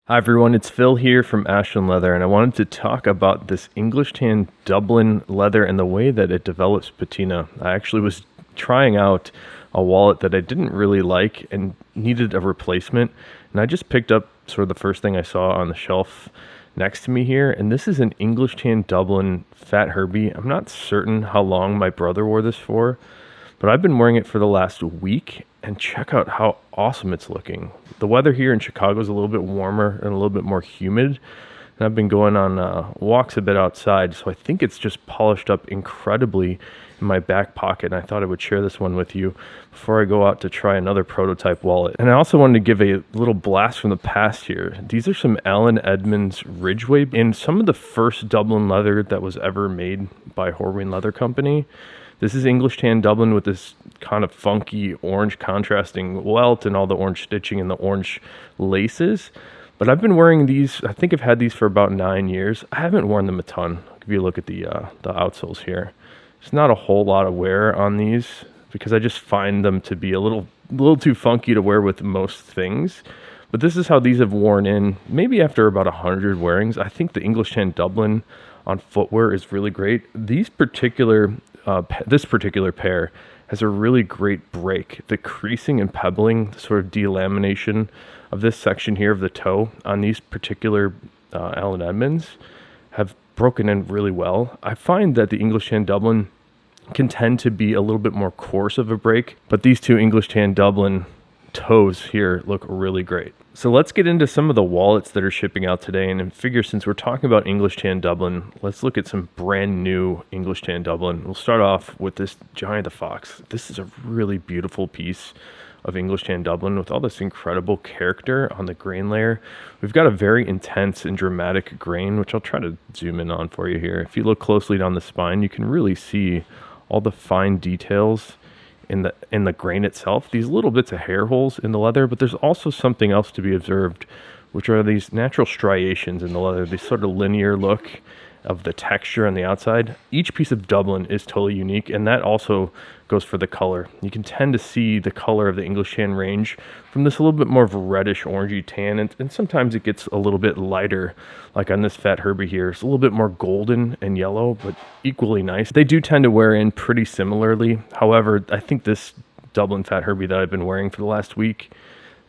Hi everyone, it's Phil here from Ashland Leather, and I wanted to talk about this English Tan Dublin leather and the way that it develops patina. I actually was trying out a wallet that I didn't really like and needed a replacement, and I just picked up sort of the first thing I saw on the shelf next to me here, and this is an English Tan Dublin Fat Herbie. I'm not certain how long my brother wore this for, but I've been wearing it for the last week, and check out how awesome it's looking. The weather here in Chicago is a little bit warmer and a little bit more humid, and I've been going on walks a bit outside, so I think it's just polished up incredibly in my back pocket, and I thought I would share this one with you before I go out to try another prototype wallet. And I also wanted to give a little blast from the past here. These are some Alan Edmonds Ridgeway, and some of the first Dublin leather that was ever made by Horween Leather Company. This is English Tan Dublin with this kind of funky orange contrasting welt and all the orange stitching and the orange laces. But I've been wearing these, I think I've had these for about 9 years. I haven't worn them a ton. I'll give you a look at the outsoles here. There's not a whole lot of wear on these because I just find them to be a little too funky to wear with most things. But this is how these have worn in, maybe after about 100 wearings. I think the English Tan Dublin on footwear is really great. This particular pair has a really great break. The creasing and pebbling, the sort of delamination of this section here of the toe on these particular Alan Edmonds have broken in really well. I find that the English Tan Dublin can tend to be a little bit more coarse of a break, but these two English Tan Dublin toes here look really great. So let's get into some of the wallets that are shipping out today, and I figure since we're talking about English Tan Dublin, let's look at some brand new English Tan Dublin. We'll start off with this Giant the Fox. This is a really beautiful piece of English Tan Dublin with all this incredible character on the grain layer. We've got a very intense and dramatic grain, which I'll try to zoom in on for you here. If you look closely down the spine, you can really see all the fine details in the grain itself, these little bits of hair holes in the leather, but there's also something else to be observed, which are these natural striations in the leather, this sort of linear look of the texture on the outside. Each piece of Dublin is totally unique, and that also goes for the color. You can tend to see the color of the English Tan range from this a little bit more of a reddish orangey tan, and sometimes it gets a little bit lighter, like on this Fat Herbie here. It's a little bit more golden and yellow, but equally nice. They do tend to wear in pretty similarly. However, I think this Dublin Fat Herbie that I've been wearing for the last week,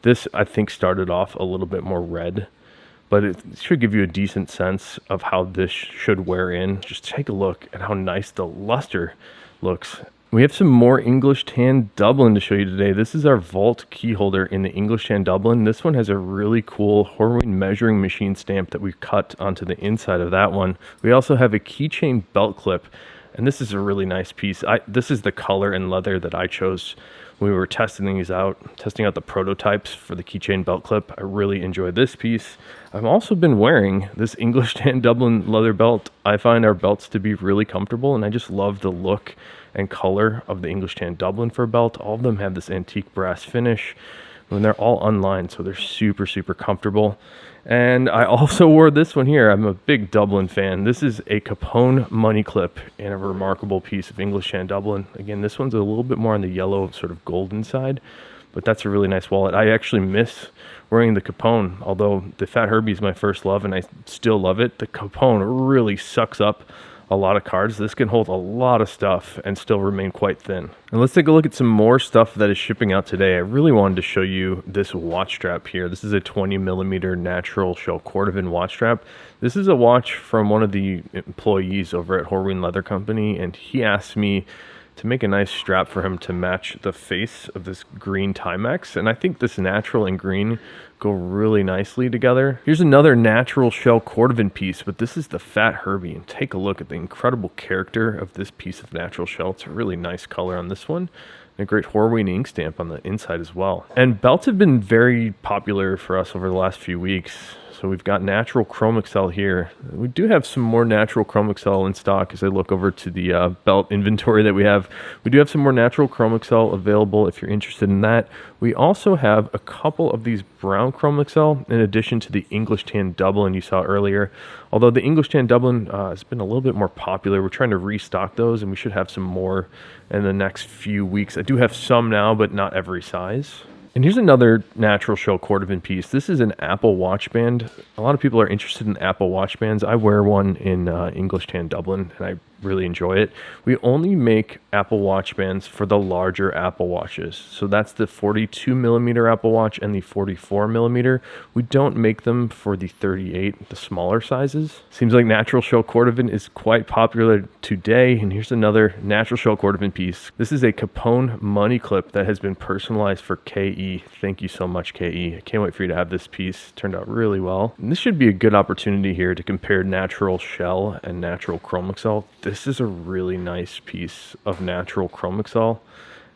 this I think started off a little bit more red, but it should give you a decent sense of how this should wear in. Just take a look at how nice the luster looks. We have some more English Tan Dublin to show you today. This is our vault key holder in the English Tan Dublin. This one has a really cool Horween measuring machine stamp that we've cut onto the inside of that one. We also have a keychain belt clip, and this is a really nice piece. This is the color and leather that I chose when we were testing out the prototypes for the keychain belt clip. I really enjoyed this piece. I've also been wearing this English Tan Dublin leather belt. I find our belts to be really comfortable, and I just love the look and color of the English Tan Dublin for a belt. All of them have this antique brass finish, and they're all unlined, so they're super, super comfortable. And I also wore this one here. I'm a big Dublin fan. This is a Capone money clip and a remarkable piece of English Tan Dublin. Again, this one's a little bit more on the yellow, sort of golden side, but that's a really nice wallet. I actually miss wearing the Capone, although the Fat Herbie is my first love, and I still love it. The Capone really sucks up a lot of cards. This can hold a lot of stuff and still remain quite thin. And let's take a look at some more stuff that is shipping out today. I really wanted to show you this watch strap here. This is a 20mm natural shell cordovan watch strap. This is a watch from one of the employees over at Horween Leather Company, and he asked me to make a nice strap for him to match the face of this green Timex, and I think this natural and green go really nicely together. Here's another natural shell cordovan piece, but this is the Fat Herbie, and take a look at the incredible character of this piece of natural shell. It's a really nice color on this one, and a great Horween ink stamp on the inside as well. And belts have been very popular for us over the last few weeks. So we've got natural Chrome Excel here. We do have some more natural Chrome Excel in stock as I look over to the belt inventory that we have. We do have some more natural Chrome Excel available if you're interested in that. We also have a couple of these brown Chrome Excel in addition to the English Tan Dublin you saw earlier. Although the English Tan Dublin has been a little bit more popular, we're trying to restock those, and we should have some more in the next few weeks. I do have some now, but not every size. And here's another natural shell cordovan piece. This is an Apple Watch band. A lot of people are interested in Apple Watch bands. I wear one in English Tan Dublin, and I really enjoy it. We only make Apple Watch bands for the larger Apple Watches. So that's the 42 millimeter Apple Watch and the 44 millimeter. We don't make them for the 38, the smaller sizes. Seems like natural shell cordovan is quite popular today. And here's another natural shell cordovan piece. This is a Capone money clip that has been personalized for KE. Thank you so much, KE. I can't wait for you to have this piece. Turned out really well. And this should be a good opportunity here to compare natural shell and natural chromexcel. This is a really nice piece of natural chromexcel.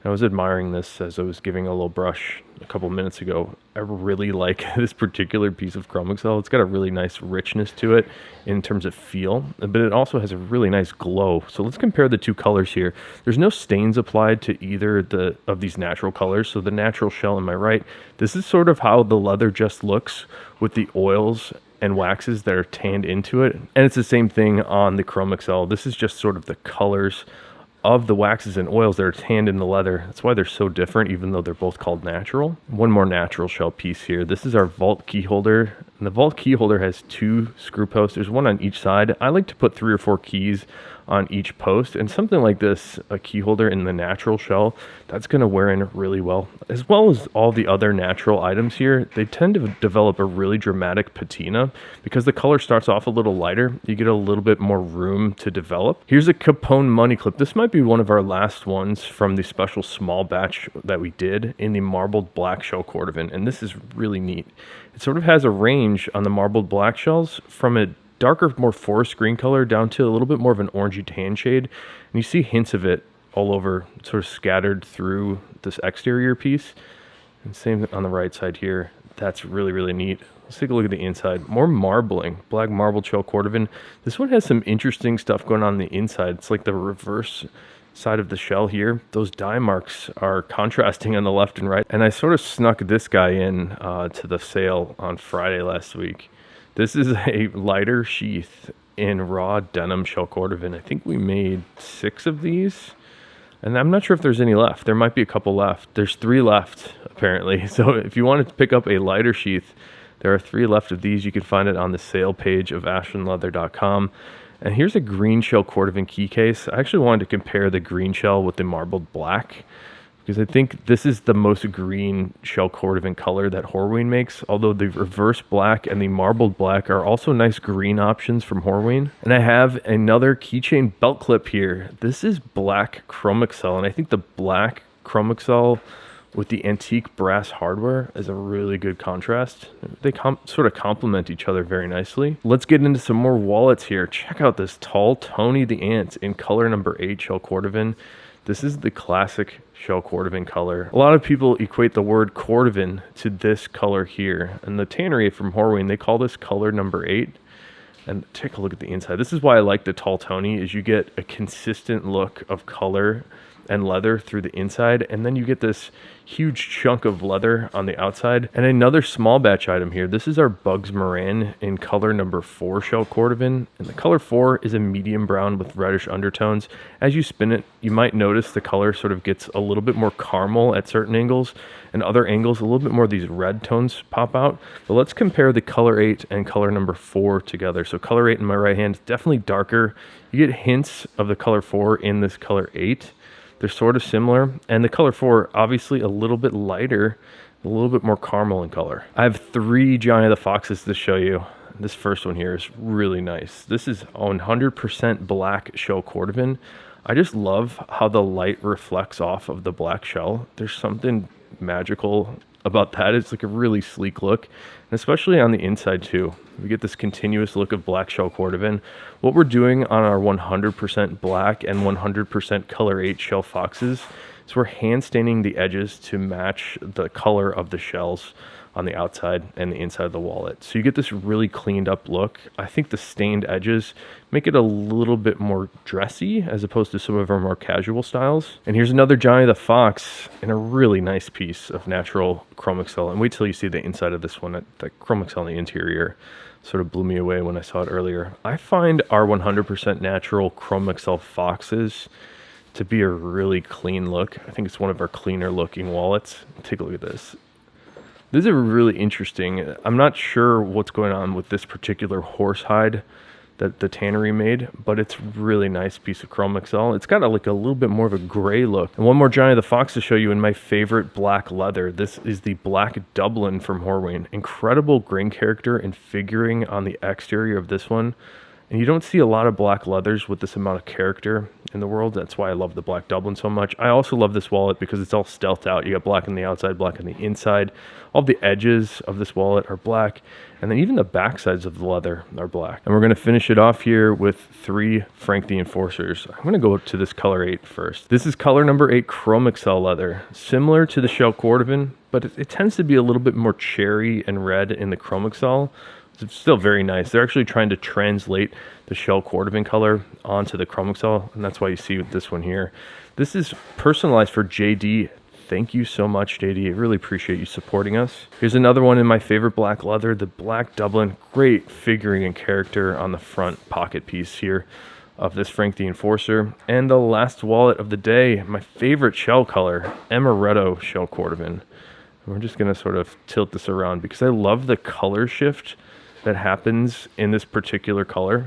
I was admiring this as I was giving a little brush a couple minutes ago. I really like this particular piece of chromexcel. It's got a really nice richness to it in terms of feel, but it also has a really nice glow. So let's compare the two colors here. There's no stains applied to either of these natural colors. So the natural shell on my right, this is sort of how the leather just looks with the oils and waxes that are tanned into it. And it's the same thing on the chromexcel. This is just sort of the colors of the waxes and oils that are tanned in the leather. That's why they're so different, even though they're both called natural. One more natural shell piece here. This is our vault key holder. And the vault key holder has two screw posts. There's one on each side. I like to put 3 or 4 keys on each post, and something like this, a key holder in the natural shell, that's going to wear in really well. As well as all the other natural items here, they tend to develop a really dramatic patina because the color starts off a little lighter. You get a little bit more room to develop. Here's a Capone money clip. This might be one of our last ones from the special small batch that we did in the marbled black shell cordovan, and this is really neat. It sort of has a range on the marbled black shells from a darker, more forest green color down to a little bit more of an orangey tan shade. And you see hints of it all over, sort of scattered through this exterior piece. And same on the right side here. That's really, really neat. Let's take a look at the inside. More marbling, black marbled shell cordovan. This one has some interesting stuff going on the inside. It's like the reverse side of the shell here. Those dye marks are contrasting on the left and right. And I sort of snuck this guy in to the sale on Friday last week. This is a lighter sheath in raw denim shell cordovan. I think we made 6 of these, and I'm not sure if there's any left. There might be a couple left. There's 3 left, apparently. So if you wanted to pick up a lighter sheath, there are 3 left of these. You can find it on the sale page of ashlandleather.com. And here's a green shell cordovan key case. I actually wanted to compare the green shell with the marbled black, because I think this is the most green shell cordovan color that Horween makes, although the reverse black and the marbled black are also nice green options from Horween. And I have another keychain belt clip here. This is black chromexcel, and I think the black chromexcel with the antique brass hardware is a really good contrast. They sort of complement each other very nicely. Let's get into some more wallets here. Check out this tall Tony the Ant in color number 8 shell cordovan. This is the classic shell cordovan color. A lot of people equate the word cordovan to this color here. And the tannery from Horween, they call this color number 8. And take a look at the inside. This is why I like the tall Tony, is you get a consistent look of color and leather through the inside, and then you get this huge chunk of leather on the outside. And another small batch item here. This is our Bugs Moran in color number 4 shell cordovan, and the color 4 is a medium brown with reddish undertones. As you spin it, you might notice the color sort of gets a little bit more caramel at certain angles, and other angles a little bit more of these red tones pop out. But let's compare the color 8 and color number 4 together. So color 8 in my right hand is definitely darker. You get hints of the color 4 in this color 8. They're sort of similar, and the color 4 obviously a little bit lighter, a little bit more caramel in color. I have 3 Johnny the Foxes to show you. This first one here is really nice. This is 100% black shell cordovan. I just love how the light reflects off of the black shell. There's something magical about that. It's like a really sleek look, and especially on the inside too. We get this continuous look of black shell cordovan. What we're doing on our 100% black and 100% color 8 shell foxes is we're hand staining the edges to match the color of the shells on the outside and the inside of the wallet. So you get this really cleaned up look. I think the stained edges make it a little bit more dressy as opposed to some of our more casual styles. And here's another Johnny the Fox in a really nice piece of natural chromexcel. And wait till you see the inside of this one. That chromexcel on the interior sort of blew me away when I saw it earlier. I find our 100% natural chromexcel foxes to be a really clean look. I think it's one of our cleaner looking wallets. Take a look at this. This is really interesting. I'm not sure what's going on with this particular horse hide that the tannery made, but it's really nice piece of chrome excel. It's got like a little bit more of a gray look. And one more Johnny the Fox to show you in my favorite black leather. This is the black Dublin from Horween. Incredible grain character and figuring on the exterior of this one. And you don't see a lot of black leathers with this amount of character in the world. That's why I love the black Dublin so much. I also love this wallet because it's all stealthed out. You got black on the outside, black on the inside. All the edges of this wallet are black. And then even the back sides of the leather are black. And we're going to finish it off here with 3 Frank the Enforcers. I'm going to go to this color 8 first. This is color number 8 Chrome Excel leather. Similar to the shell cordovan, but it tends to be a little bit more cherry and red in the Chrome Excel. It's still very nice. They're actually trying to translate the shell cordovan color onto the Chrome Excel, and that's why you see this one here. This is personalized for JD. Thank you so much, JD. I really appreciate you supporting us. Here's another one in my favorite black leather, the black Dublin. Great figuring and character on the front pocket piece here of this Frank the Enforcer. And the last wallet of the day, my favorite shell color, amaretto shell cordovan. We're just going to sort of tilt this around because I love the color shift that happens in this particular color.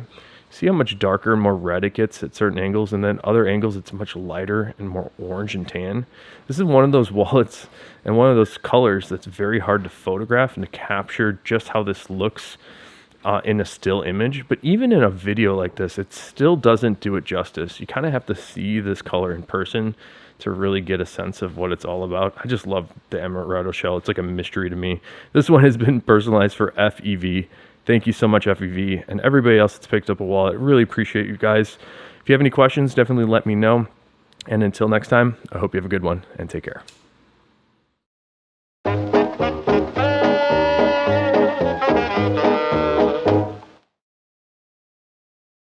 See how much darker and more red it gets at certain angles, and then other angles it's much lighter and more orange and tan. This is one of those wallets and one of those colors that's very hard to photograph and to capture just how this looks in a still image. But even in a video like this, it still doesn't do it justice. You kind of have to see this color in person to really get a sense of what it's all about. I just love the amaretto shell. It's like a mystery to me. This one has been personalized for FEV. Thank you so much, FEV, and everybody else that's picked up a wallet. Really appreciate you guys. If you have any questions, definitely let me know. And until next time, I hope you have a good one and take care.